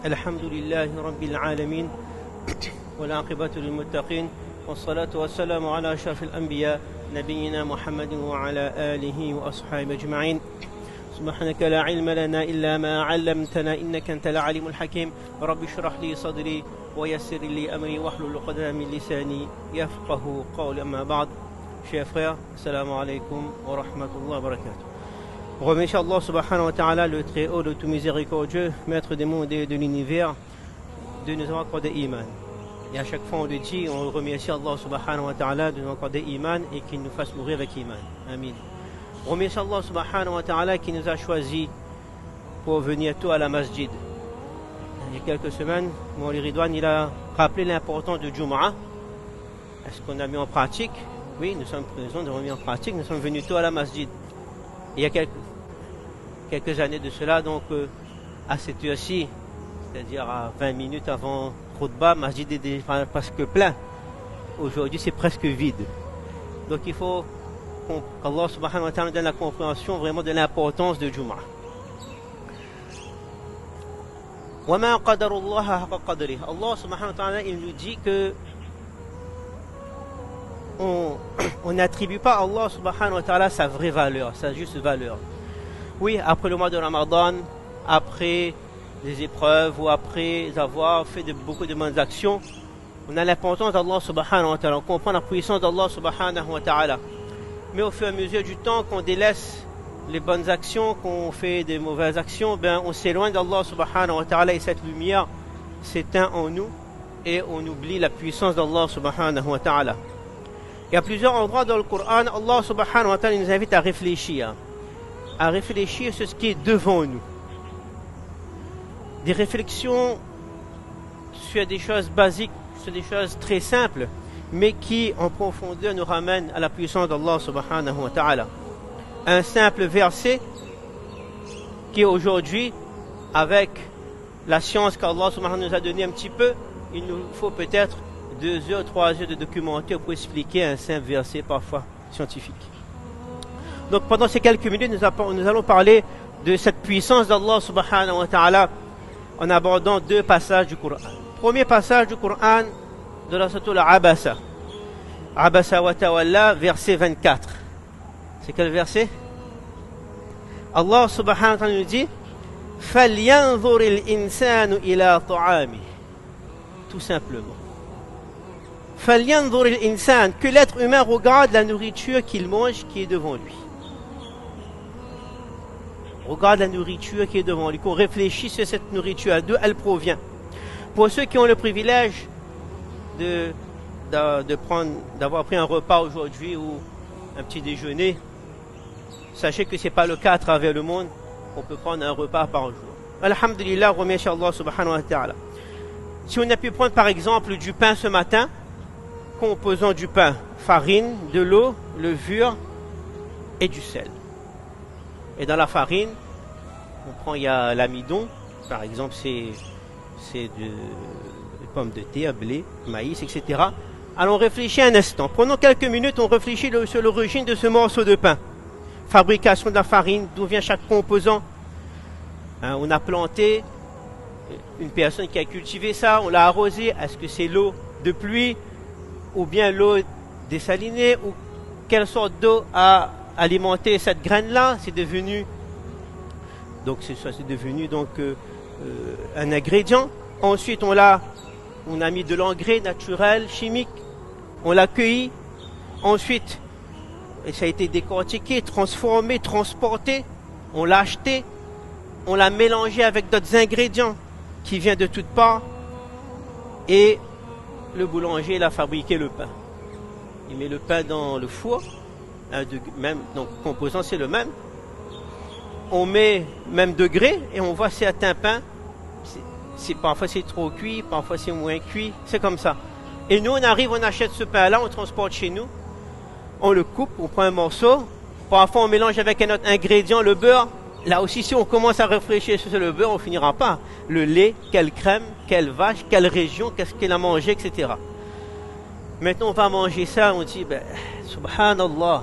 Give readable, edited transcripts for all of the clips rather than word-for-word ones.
الحمد لله رب العالمين والعاقبة للمتقين والصلاة والسلام على أشرف الأنبياء نبينا محمد وعلى آله وأصحابه أجمعين سبحانك لا علم لنا إلا ما علمتنا إنك أنت العليم الحكيم رب اشرح لي صدري ويسر لي أمري واحلل عقدة من لساني يفقه قولي أما بعد. Chers frères, assalamu alaikum wa rahmatullahi wa barakatuh. On remercie Allah subhanahu wa ta'ala, le très haut, le tout miséricordieux, maître des mondes et de l'univers, de nous avoir accordé iman. Et à chaque fois on le dit, on remercie Allah subhanahu wa ta'ala de nous accorder iman et qu'il nous fasse mourir avec iman. Amin. On remercie Allah subhanahu wa ta'ala qui nous a choisis pour venir tôt à la masjid. Il y a quelques semaines, Mouli Ridwan, il a rappelé l'importance du Jumu'ah. Est-ce qu'on a mis en pratique? Oui, nous sommes présents, nous avons mis en pratique, nous sommes venus tôt à la masjid. Il y a quelques années de cela, donc à cette heure-ci, c'est-à-dire à 20 minutes avant Khutbah, masjid est presque plein. Aujourd'hui, c'est presque vide. Donc il faut qu'Allah subhanahu wa ta'ala donne la compréhension vraiment de l'importance de Jumu'ah. وَمَا قَدَرُ اللَّهَ حَقَّ قَدْرِهِ. Allah subhanahu wa ta'ala, il nous dit que on n'attribue pas à Allah subhanahu wa ta'ala sa vraie valeur, sa juste valeur. Oui, après le mois de Ramadan, après les épreuves ou après avoir fait beaucoup de bonnes actions, on a l'importance d'Allah subhanahu wa ta'ala, on comprend la puissance d'Allah subhanahu wa ta'ala. Mais au fur et à mesure du temps qu'on délaisse les bonnes actions, qu'on fait des mauvaises actions, ben on s'éloigne d'Allah subhanahu wa ta'ala et cette lumière s'éteint en nous et on oublie la puissance d'Allah subhanahu wa ta'ala. Il y a plusieurs endroits dans le Coran, Allah subhanahu wa ta'ala nous invite à réfléchir sur ce qui est devant nous. Des réflexions sur des choses basiques, sur des choses très simples, mais qui en profondeur nous ramènent à la puissance d'Allah subhanahu wa ta'ala. Un simple verset qui aujourd'hui, avec la science qu'Allah subhanahu wa ta'ala nous a donné un petit peu, il nous faut peut-être 2 heures, 3 heures de documentaire pour expliquer un simple verset parfois scientifique. Donc pendant ces quelques minutes, nous allons parler de cette puissance d'Allah subhanahu wa ta'ala en abordant 2 passages du Coran. Premier passage du Coran de la sourate Al-Abasa. Abasa wa tawalla, verset 24. C'est quel verset? Allah subhanahu wa ta'ala nous dit فَلْيَنْظُرِ الْإِنسَانُ إِلَى طَعَامِهِ. Tout simplement. فَلْيَنْظُرِ الْإِنسَانُ, que l'être humain regarde la nourriture qu'il mange qui est devant lui. Regarde la nourriture qui est devant lui, qu'on réfléchisse sur cette nourriture, d'où elle provient. Pour ceux qui ont le privilège d'avoir pris un repas aujourd'hui ou un petit déjeuner, sachez que ce n'est pas le cas à travers le monde. On peut prendre un repas par jour. Alhamdulillah, remercie Allah subhanahu wa ta'ala. Si on a pu prendre par exemple du pain ce matin, composant du pain, farine, de l'eau, levure et du sel. Et dans la farine, il y a l'amidon, par exemple c'est de pommes de terre, blé, maïs, etc. Allons réfléchir un instant. Prenons quelques minutes, on réfléchit sur l'origine de ce morceau de pain. Fabrication de la farine, d'où vient chaque composant. On a planté, une personne qui a cultivé ça, on l'a arrosé. Est-ce que c'est l'eau de pluie ou bien l'eau dessalinée, ou quelle sorte d'eau a alimenté cette graine-là? C'est devenu un ingrédient. Ensuite, on a mis de l'engrais naturel, chimique. On l'a cueilli. Ensuite, ça a été décortiqué, transformé, transporté. On l'a acheté. On l'a mélangé avec d'autres ingrédients qui viennent de toutes parts. Et le boulanger, il a fabriqué le pain. Il met le pain dans le four. Donc, le composant, c'est le même. On met même degré et on voit certains pains. Parfois, c'est trop cuit, parfois, c'est moins cuit. C'est comme ça. Et nous, on arrive, on achète ce pain-là, on transporte chez nous. On le coupe, on prend un morceau. Parfois, on mélange avec un autre ingrédient, le beurre. Là aussi, si on commence à réfléchir sur le beurre, on finira pas. Le lait, quelle crème, quelle vache, quelle région, qu'est-ce qu'elle a mangé, etc. Maintenant, on va manger ça, on dit, subhanallah,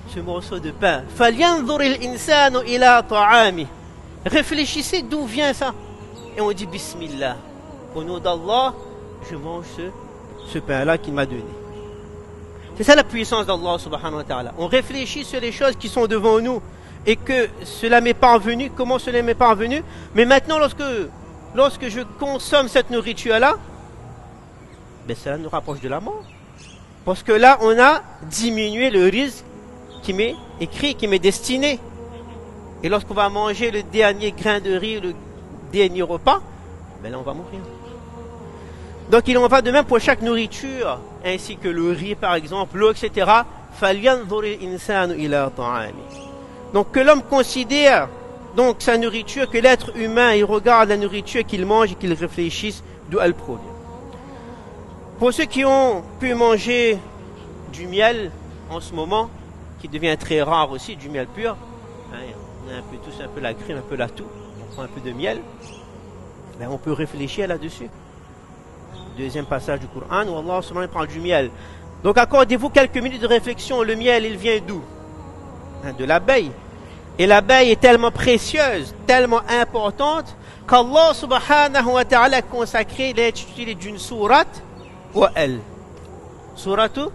ce morceau de pain. فَلْيَنْظُرِ الْإِنسَانُ إِلَى طَعَامِهِ. Réfléchissez d'où vient ça. et on dit Bismillah. Au nom d'Allah, je mange ce pain-là qu'il m'a donné. C'est ça la puissance d'Allah subhanahu wa ta'ala. On réfléchit sur les choses qui sont devant nous et que cela m'est parvenu, comment cela m'est parvenu. Mais maintenant, lorsque je consomme cette nourriture-là, ben cela nous rapproche de la mort. Parce que là, on a diminué le risque qui m'est écrit, qui m'est destiné. Et lorsqu'on va manger le dernier grain de riz, le dernier repas, ben là, on va mourir. Donc, il en va de même pour chaque nourriture, ainsi que le riz, par exemple, l'eau, etc. Donc, que l'homme considère donc sa nourriture, que l'être humain, il regarde la nourriture qu'il mange et qu'il réfléchisse d'où elle provient. Pour ceux qui ont pu manger du miel en ce moment, qui devient très rare aussi, du miel pur, hein, on a un peu tous un peu la crème, un peu la toux, on prend un peu de miel, ben on peut réfléchir là-dessus. Deuxième passage du Coran où Allah subhanahu prend du miel. Donc accordez-vous quelques minutes de réflexion. Le miel, il vient d'où? Hein, de l'abeille. Et l'abeille est tellement précieuse, tellement importante, qu'Allah subhanahu wa ta'ala a consacré l'intitulé d'une sourate wa elle. Suratu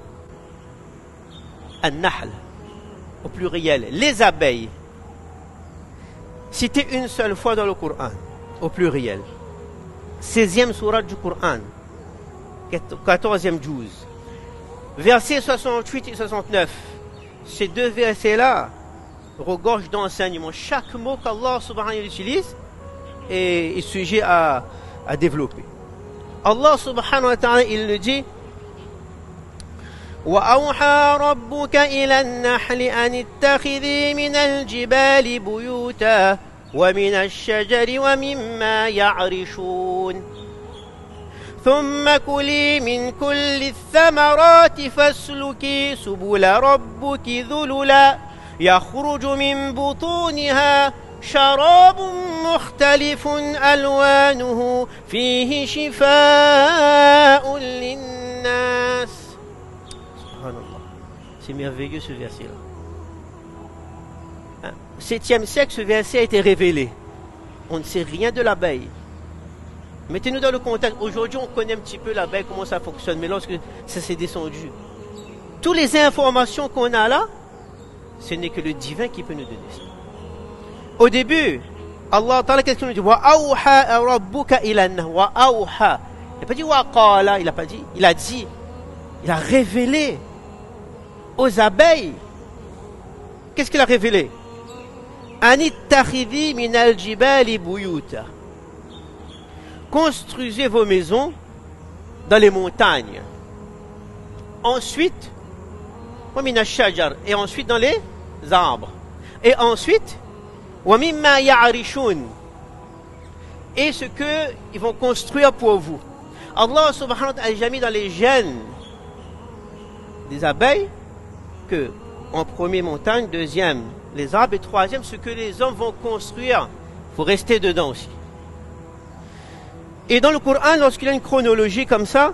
An-Nahl, au pluriel. Les abeilles. Cité une seule fois dans le Coran, au pluriel. 16e sourate du Coran. 14e juz. Versets 68 et 69. Ces deux versets-là regorgent d'enseignements. Chaque mot qu'Allah subhanahu utilise est sujet à développer. Allah subhanahu wa ta'ala, il le dit وَأَوْحَى رَبُّكَ إِلَى النَّحْلِ أَنِ اتَّخِذِي مِنَ الْجِبَالِ بُيُوتًا وَمِنَ الشَّجَرِ وَمِمَّا يَعْرِشُونَ ثم كلي من كل الثمرات فاسلكي سبل ربك ذللا يخرج من بطونها شراب مختلف ألوانه فيه شفاء للناس. Subhanallah. C'est merveilleux ce verset-là. Au 7e siècle, ce verset a été révélé. On ne sait rien de l'abeille. Mettez-nous dans le contexte. Aujourd'hui, on connaît un petit peu l'abeille, comment ça fonctionne. Mais lorsque ça s'est descendu, toutes les informations qu'on a là, ce n'est que le divin qui peut nous donner ça. Au début, Allah Ta'ala, qu'est-ce qu'il nous dit? Wa awha rabbuka ilanna. Wa awha. Il n'a pas dit wa qala. Il n'a pas dit. Il a dit. Il a révélé aux abeilles. Qu'est-ce qu'il a révélé? Anittakhidhi min al-jibali buyuta. Construisez vos maisons dans les montagnes. Ensuite, et ensuite dans les arbres. Et ensuite, et ce que ils vont construire pour vous. Allah subhanahu wa ta'ala a déjà mis dans les gènes des abeilles que en premier montagne, deuxième les arbres et troisième ce que les hommes vont construire. Il faut rester dedans aussi. Et dans le Coran, lorsqu'il y a une chronologie comme ça,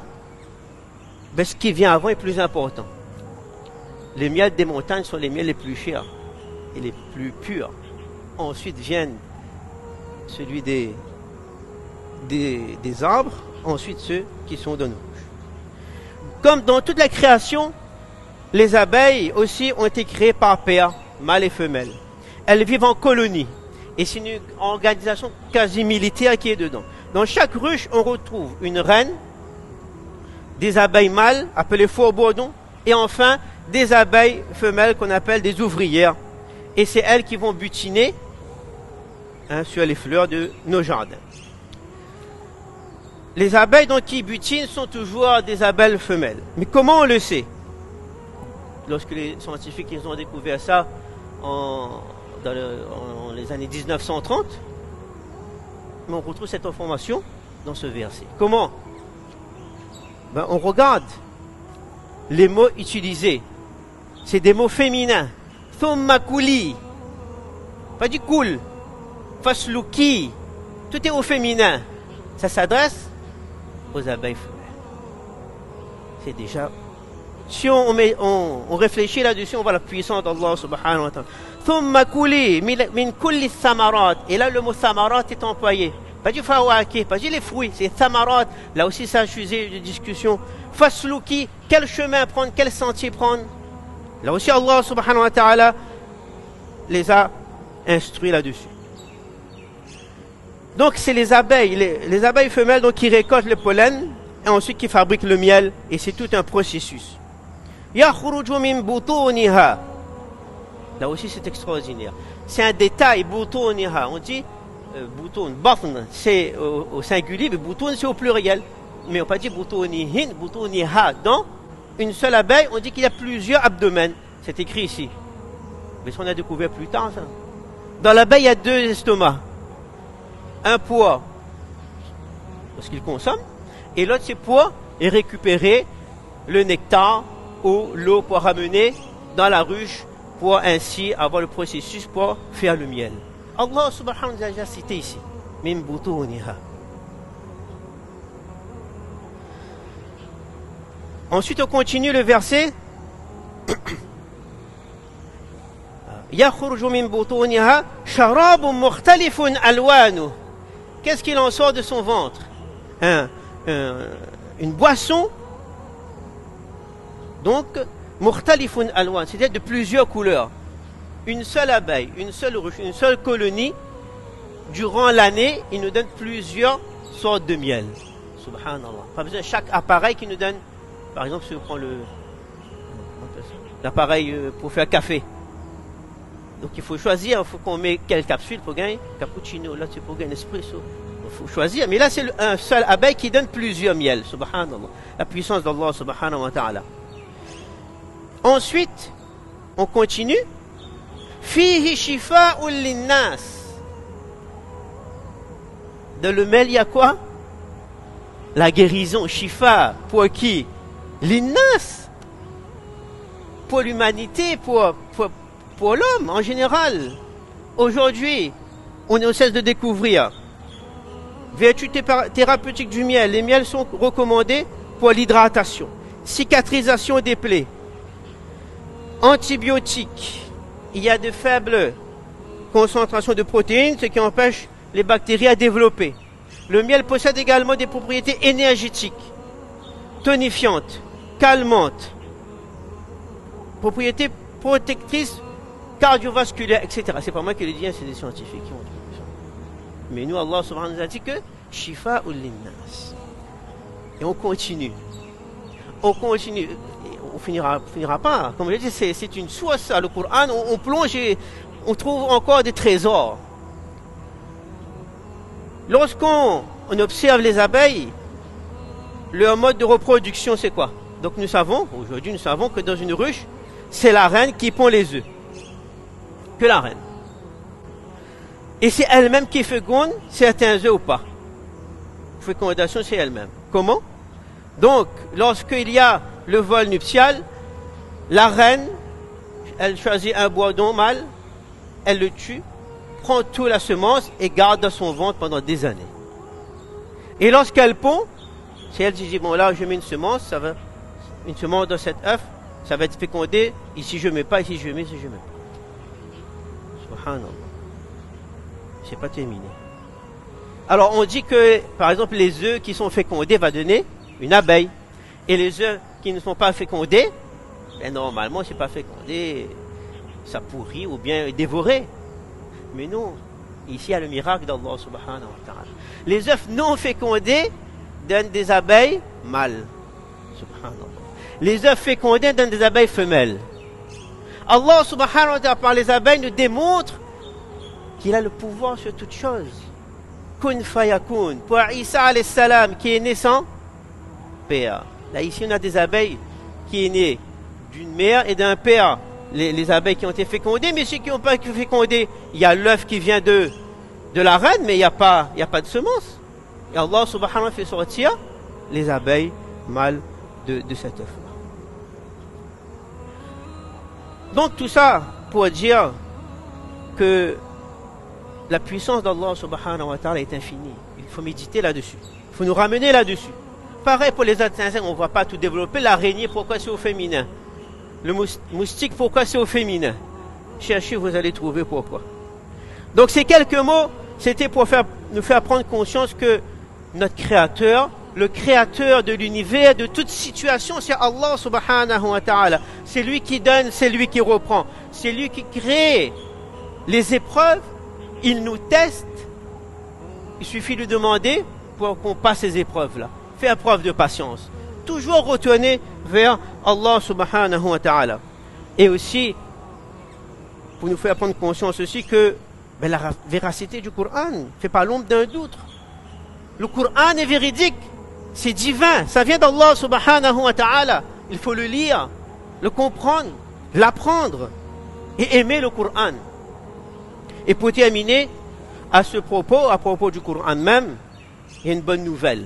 ben ce qui vient avant est plus important. Les miels des montagnes sont les miels les plus chers et les plus purs. Ensuite viennent celui des arbres, ensuite ceux qui sont dans nos bouches. Comme dans toute la création, les abeilles aussi ont été créées par paires, mâles et femelles. Elles vivent en colonie et c'est une organisation quasi militaire qui est dedans. Dans chaque ruche, on retrouve une reine, des abeilles mâles, appelées faux-bourdons, et enfin, des abeilles femelles qu'on appelle des ouvrières. Et c'est elles qui vont butiner sur les fleurs de nos jardins. Les abeilles donc, qui butinent sont toujours des abeilles femelles. Mais comment on le sait? Lorsque les scientifiques ils ont découvert ça dans les années 1930, mais on retrouve cette information dans ce verset. Comment? Ben, on regarde les mots utilisés. C'est des mots féminins. Thumma kuli. Pas du kul. Fasluki. Tout est au féminin. Ça s'adresse aux abeilles femelles. C'est déjà... Si on réfléchit là-dessus, on voit la puissance d'Allah subhanahu wa ta'ala. Thumma kuli min kulli thamarat. Et là, le mot thamarat est employé. Pas dit fawaki, pas dit les fruits, c'est thamarat. Là aussi, c'est un sujet de discussion. Fasluki, quel chemin prendre, quel sentier prendre. Là aussi, Allah subhanahu wa ta'ala les a instruits là-dessus. Donc, c'est les abeilles femelles donc, qui récoltent le pollen et ensuite qui fabriquent le miel. Et c'est tout un processus. Yakhruju min butuniha. Là aussi, c'est extraordinaire. C'est un détail, butuniha. On dit bouton, batn, c'est au singulier, mais bouton, c'est au pluriel. Mais on peut pas dire boutonihin, boutoniha. Dans une seule abeille, on dit qu'il y a plusieurs abdomens. C'est écrit ici. Mais ça, on a découvert plus tard, ça. Dans l'abeille, il y a 2 estomacs. Un pour ce qu'il consomme, et l'autre, c'est pour récupérer le nectar ou l'eau pour ramener dans la ruche pour ainsi avoir le processus pour faire le miel. Allah subhanahu wa ta'ala a déjà cité ici. Min butuniha. Ensuite, on continue le verset. Yakhruju min butuniha sharabun mukhtalifun alwanu. Qu'est-ce qu'il en sort de son ventre? Une boisson. Donc, mukhtalifun alwan, c'est-à-dire de plusieurs couleurs. Une seule abeille, une seule ruche, une seule colonie, durant l'année, il nous donne plusieurs sortes de miel. Subhanallah. Pas besoin de chaque appareil qui nous donne, par exemple, si on prend l'appareil pour faire café. Donc il faut choisir, il faut qu'on met quelle capsule pour gagner cappuccino, là c'est pour gagner espresso. Il faut choisir, mais là c'est un seul abeille qui donne plusieurs miels. Subhanallah. La puissance d'Allah subhanahu wa ta'ala. Ensuite, on continue. Fihi shifa'un linnas. Dans le miel, il y a quoi? La guérison. Shifa. Pour qui? Linnas. Pour l'humanité, pour l'homme en général. Aujourd'hui, on est au cesse de découvrir. Vertu thérapeutique du miel. Les miels sont recommandés pour l'hydratation, cicatrisation des plaies, antibiotiques. Il y a de faibles concentrations de protéines, ce qui empêche les bactéries à développer. Le miel possède également des propriétés énergétiques, tonifiantes, calmantes, propriétés protectrices, cardiovasculaires, etc. C'est pas moi qui le dis, c'est des scientifiques qui ont trouvé ça. Mais nous, Allah subhanahu wa ta'ala dit que shifa'un linnas. Et on continue. On continue. On finira pas. Comme je dis, c'est une source, le Coran. On plonge et on trouve encore des trésors. Lorsqu'on observe les abeilles, leur mode de reproduction, c'est quoi? Donc aujourd'hui, nous savons que dans une ruche, c'est la reine qui pond les œufs. Que la reine. Et c'est elle-même qui féconde certains œufs ou pas. Fécondation, c'est elle-même. Comment? Donc, lorsqu'il y a le vol nuptial, la reine, elle choisit un bourdon mâle, elle le tue, prend toute la semence et garde dans son ventre pendant des années. Et lorsqu'elle pond, c'est elle qui dit, bon là je mets une semence dans cet œuf, ça va être fécondé, ici je mets pas, ici je mets, ici je mets pas. Subhanallah. C'est pas terminé. Alors on dit que, par exemple, les œufs qui sont fécondés va donner une abeille. Et les œufs qui ne sont pas fécondés, ben normalement c'est pas fécondé, ça pourrit ou bien dévoré. Mais non, ici il y a le miracle d'Allah subhanahu wa ta'ala. Les œufs non fécondés donnent des abeilles mâles. Subhanallah. Les œufs fécondés donnent des abeilles femelles. Allah subhanahu wa ta'ala par les abeilles nous démontre qu'il a le pouvoir sur toute chose. Kun fayakun. Pour Isa alayhi salam qui est né sans père. Là ici on a des abeilles qui est né d'une mère et d'un père. Les abeilles qui ont été fécondées, mais ceux qui n'ont pas été fécondés, il y a l'œuf qui vient de la reine, mais il n'y a pas de semence. Et Allah subhanahu wa ta'ala fait sortir les abeilles mâles de cet œuf-là. Donc tout ça pour dire que la puissance d'Allah subhanahu wa ta'ala est infinie. Il faut méditer là-dessus. Il faut nous ramener là-dessus. Pareil pour les autres insectes, on ne va pas tout développer. L'araignée, pourquoi c'est au féminin? Le moustique, pourquoi c'est au féminin? Cherchez, vous allez trouver pourquoi. Donc ces quelques mots, c'était pour faire nous faire prendre conscience que notre Créateur, le Créateur de l'univers, de toute situation, c'est Allah subhanahu wa ta'ala. C'est lui qui donne, c'est lui qui reprend. C'est lui qui crée les épreuves, il nous teste. Il suffit de demander pour qu'on passe ces épreuves-là. Faire preuve de patience. Toujours retourner vers Allah subhanahu wa ta'ala. Et aussi, pour nous faire prendre conscience aussi que la véracité du Coran ne fait pas l'ombre d'un doute. Le Coran est véridique, c'est divin, ça vient d'Allah subhanahu wa ta'ala. Il faut le lire, le comprendre, l'apprendre et aimer le Coran. Et pour terminer, à propos du Coran même, il y a une bonne nouvelle.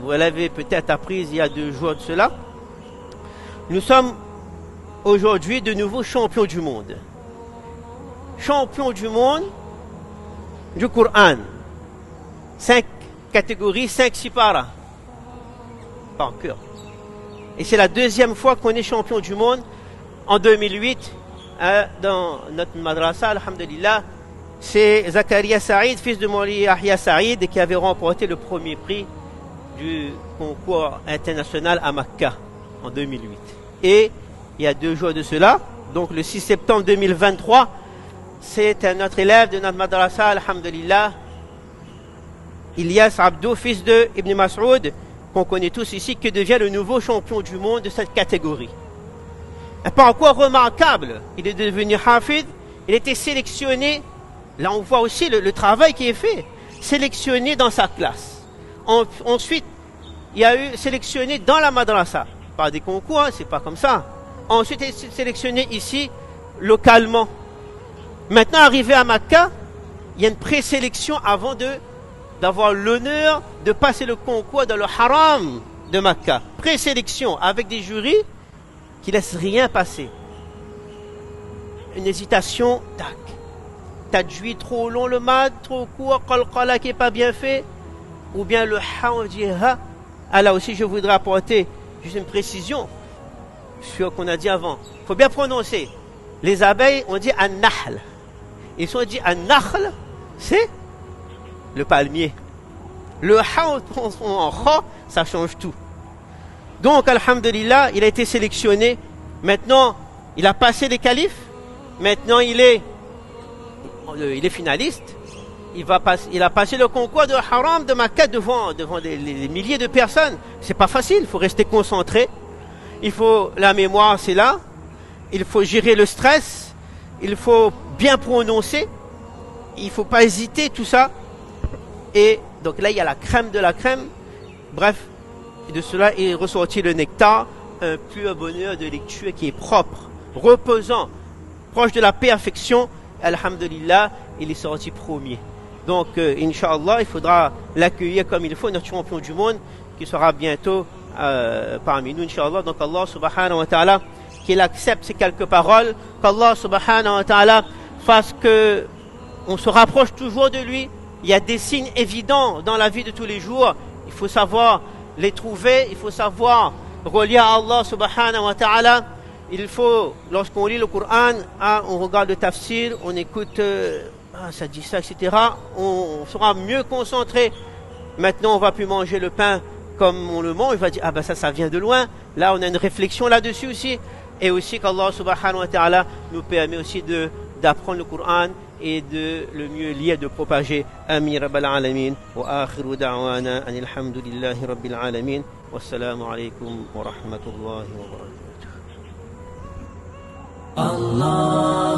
Vous l'avez peut-être apprise il y a 2 jours de cela. Nous sommes aujourd'hui de nouveau champions du monde. Champions du monde du Coran. 5 catégories, 5 sipara. Pas encore. Et c'est la 2e fois qu'on est champion du monde. En 2008, dans notre madrasa, alhamdulillah, c'est Zakaria Saïd, fils de Mouli Yahya Saïd, qui avait remporté le premier prix du concours international à Makkah en 2008. Et il y a 2 jours de cela, donc le 6 septembre 2023, c'est notre élève de notre madrasa, alhamdulillah, Ilyas Abdou, fils de Ibn Mas'ud, qu'on connaît tous ici, qui devient le nouveau champion du monde de cette catégorie. Un parcours remarquable. Il est devenu hafid, il était sélectionné, là on voit aussi le travail qui est fait, sélectionné dans sa classe. Ensuite, il y a eu sélectionné dans la madrasa, pas des concours, hein, c'est pas comme ça. Ensuite, il est sélectionné ici, localement. Maintenant, arrivé à Makkah, il y a une présélection avant d'avoir l'honneur de passer le concours dans le haram de Makkah. Présélection avec des jurys qui laissent rien passer. Une hésitation, tac. Tadjouid trop long le mad, trop court, qalqala qui n'est pas bien fait. Ou bien le ha, on dit ha. Ah là aussi, je voudrais apporter juste une précision sur ce qu'on a dit avant. Il faut bien prononcer. Les abeilles, on dit an-nahl. Et si on dit an-nahl, c'est le palmier. Le ha, en ha, ça change tout. Donc, alhamdulillah, il a été sélectionné. Maintenant, il a passé les qualifs. Maintenant, il est finaliste. Il a passé le concours de haram de Makkah devant les milliers de personnes. C'est pas facile, il faut rester concentré. Il faut, la mémoire, c'est là. Il faut gérer le stress. Il faut bien prononcer. Il faut pas hésiter, tout ça. Et donc là, il y a la crème de la crème. Bref, de cela est ressorti le nectar, un pur bonheur de lecture qui est propre, reposant, proche de la perfection. Alhamdulillah, il est sorti premier. Donc, Inch'Allah, il faudra l'accueillir comme il faut, notre champion du monde, qui sera bientôt parmi nous, Inch'Allah. Donc, Allah subhanahu wa ta'ala, qu'il accepte ces quelques paroles, qu'Allah subhanahu wa ta'ala fasse que on se rapproche toujours de lui. Il y a des signes évidents dans la vie de tous les jours. Il faut savoir les trouver, il faut savoir relier à Allah subhanahu wa ta'ala. Il faut, lorsqu'on lit le Coran, on regarde le tafsir, on écoute, ça dit ça, etc. On sera mieux concentré. Maintenant, on va plus manger le pain comme on le mange. Il va dire, ça vient de loin. Là, on a une réflexion là-dessus aussi. Et aussi qu'Allah subhanahu wa ta'ala nous permet aussi d'apprendre le Coran et de le mieux lire, de propager. Amin rabbal alamin. Wa akhiru da'wana anil hamdulillahi rabbil alamin. Wassalamu alaykum wa rahmatullahi wa barakatuh. Allah